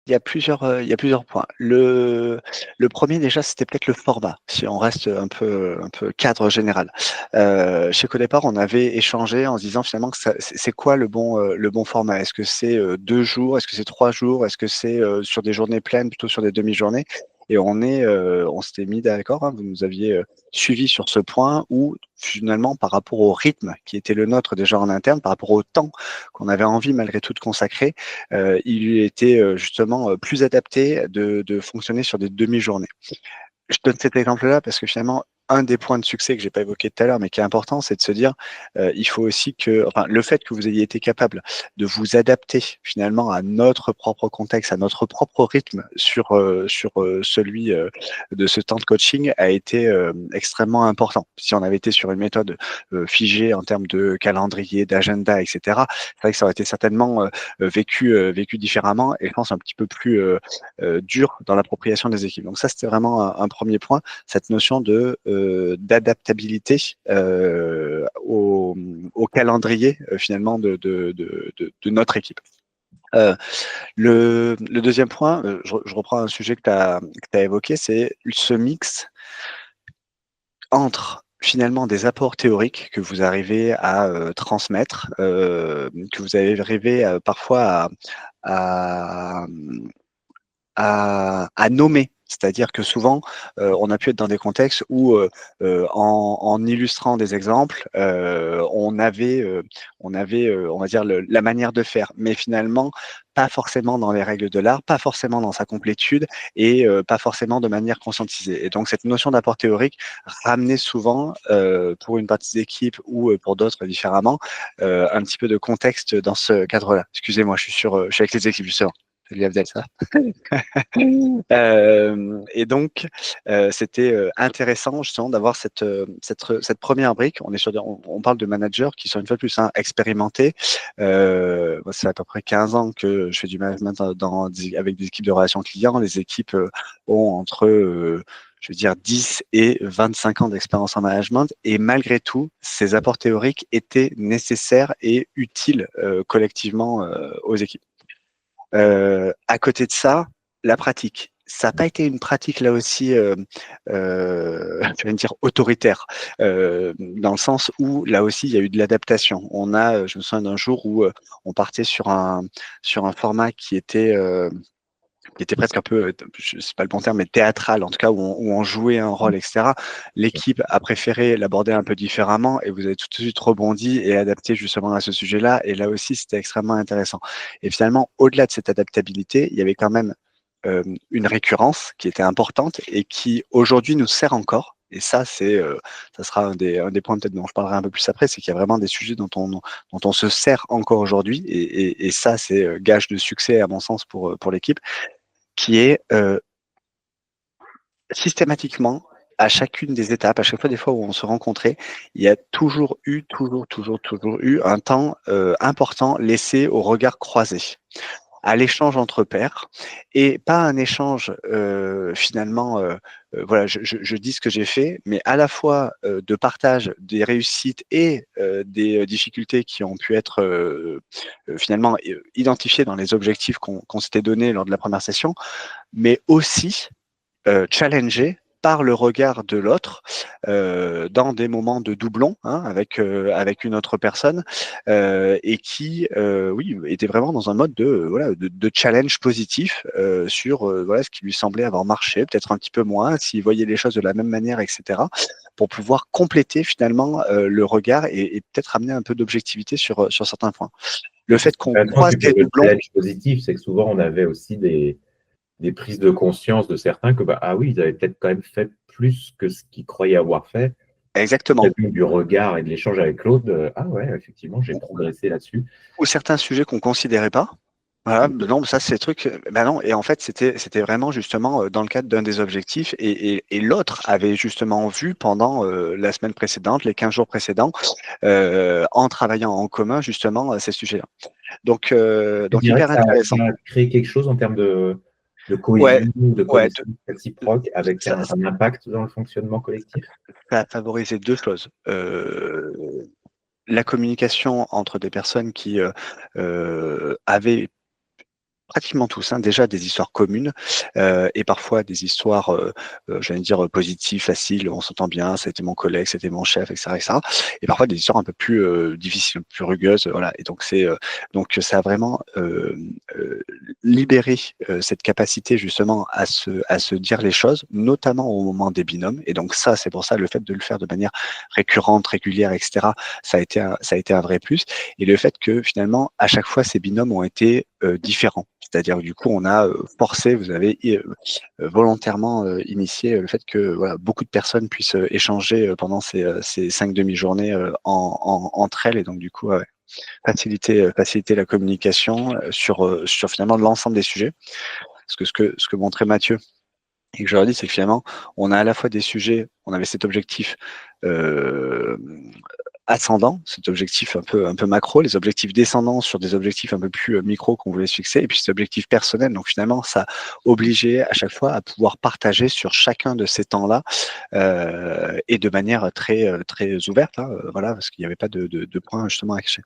il y a plusieurs points. Le premier déjà, c'était peut-être le format, si on reste un peu cadre général. Je sais qu'au départ, on avait échangé en se disant finalement que c'est quoi le bon format? Est-ce que c'est 2 jours? Est-ce que c'est 3 jours? Est-ce que c'est sur des journées pleines, plutôt sur des demi-journées? Et on s'était mis d'accord, hein, vous nous aviez suivi sur ce point où finalement, par rapport au rythme qui était le nôtre déjà en interne, par rapport au temps qu'on avait envie malgré tout de consacrer, il lui était justement plus adapté de fonctionner sur des demi-journées. Je donne cet exemple-là parce que finalement, un des points de succès que j'ai pas évoqué tout à l'heure, mais qui est important, c'est de se dire, il faut aussi que, enfin, le fait que vous ayez été capable de vous adapter finalement à notre propre contexte, à notre propre rythme sur celui de ce temps de coaching a été extrêmement important. Si on avait été sur une méthode figée en termes de calendrier, d'agenda, etc., c'est vrai que ça aurait été certainement vécu différemment et je pense un petit peu plus dur dans l'appropriation des équipes. Donc ça, c'était vraiment un premier point, cette notion de d'adaptabilité au calendrier finalement de notre équipe. Euh, le deuxième point, je reprends un sujet que tu as évoqué, c'est ce mix entre finalement des apports théoriques que vous arrivez à transmettre, que vous arrivez parfois à, à nommer. C'est-à-dire que souvent, on a pu être dans des contextes où, en illustrant des exemples, on va dire, la manière de faire, mais finalement, pas forcément dans les règles de l'art, pas forcément dans sa complétude et pas forcément de manière conscientisée. Et donc, cette notion d'apport théorique ramenait souvent, pour une partie d'équipe ou pour d'autres différemment, un petit peu de contexte dans ce cadre-là. Excusez-moi, je suis avec les équipes justement. Salut Abdel, ça va? Et donc, c'était intéressant justement d'avoir cette première brique. On parle de managers qui sont une fois de plus expérimentés. Moi, c'est à peu près 15 ans que je fais du management avec des équipes de relations clients. Les équipes ont entre je veux dire 10 et 25 ans d'expérience en management et malgré tout, ces apports théoriques étaient nécessaires et utiles collectivement aux équipes. À côté de ça, la pratique. Ça n'a pas été une pratique là aussi, je vais dire autoritaire, dans le sens où là aussi il y a eu de l'adaptation. Je me souviens d'un jour où on partait sur un format qui était presque un peu, c'est pas le bon terme, mais théâtral, en tout cas où on jouait un rôle, etc. L'équipe a préféré l'aborder un peu différemment et vous avez tout de suite rebondi et adapté justement à ce sujet-là. Et là aussi, c'était extrêmement intéressant. Et finalement, au-delà de cette adaptabilité, il y avait quand même une récurrence qui était importante et qui aujourd'hui nous sert encore. Et ça, ça sera un des points peut-être dont je parlerai un peu plus après, c'est qu'il y a vraiment des sujets dont on se sert encore aujourd'hui. Et ça, c'est gage de succès à mon sens pour l'équipe qui est systématiquement, à chacune des étapes, à chaque fois des fois où on se rencontrait, il y a toujours eu un temps important laissé au regard croisé, à l'échange entre pairs et pas un échange finalement, voilà, je dis ce que j'ai fait, mais à la fois de partage des réussites et des difficultés qui ont pu être finalement identifiées dans les objectifs qu'on s'était donnés lors de la première session, mais aussi challengé par le regard de l'autre dans des moments de doublon avec une autre personne et qui oui était vraiment dans un mode de challenge positif sur voilà ce qui lui semblait avoir marché, peut-être un petit peu moins, s'il voyait les choses de la même manière, etc. pour pouvoir compléter finalement le regard et peut-être amener un peu d'objectivité sur certains points. Le fait qu'on Intéressant que croise tu des parles de doublons. challenge positif, c'est que souvent on avait aussi des prises de conscience de certains que bah, ah oui, ils avaient peut-être quand même fait plus que ce qu'ils croyaient avoir fait. Exactement. Du regard et de l'échange avec l'autre, ah ouais, effectivement, j'ai progressé là-dessus. Ou certains sujets qu'on considérait pas. Voilà, non, ça c'est le truc. Ben non, et en fait c'était vraiment justement dans le cadre d'un des objectifs et l'autre avait justement vu pendant la semaine précédente, les 15 jours précédents, en travaillant en commun justement ces sujets-là. Tu Donc dirais que hyper ça intéressant. a créé quelque chose en termes de Ouais, cohésion, de ouais, connaissance réciproque, avec ça, un impact dans le fonctionnement collectif? ça a favorisé deux choses. La communication entre des personnes qui avaient Pratiquement tous, hein. Déjà des histoires communes, et parfois des histoires, j'allais dire, positives, faciles, on s'entend bien, c'était mon collègue, c'était mon chef, et cetera, et cetera. Et parfois des histoires un peu plus, difficiles, plus rugueuses, voilà. Et donc ça a vraiment, libéré, cette capacité justement à se dire les choses, notamment au moment des binômes. Et donc ça, c'est pour ça, le fait de le faire de manière récurrente, régulière, et cetera, ça a été un vrai plus. Et le fait que finalement, à chaque fois, ces binômes ont été différents. C'est-à-dire que du coup, on a forcé, vous avez volontairement initié le fait que voilà, beaucoup de personnes puissent échanger pendant ces 5 demi-journées entre elles. Et donc du coup, ouais, faciliter la communication sur finalement l'ensemble des sujets. Parce que ce que montrait Mathieu et que je leur dis, c'est que finalement, on a à la fois des sujets, on avait cet objectif euh, ascendant, cet objectif un peu macro, les objectifs descendants sur des objectifs un peu plus micro qu'on voulait se fixer, et puis cet objectif personnel. Donc finalement, ça obligeait à chaque fois à pouvoir partager sur chacun de ces temps-là, et de manière très ouverte, hein, voilà, parce qu'il n'y avait pas de point justement à cacher.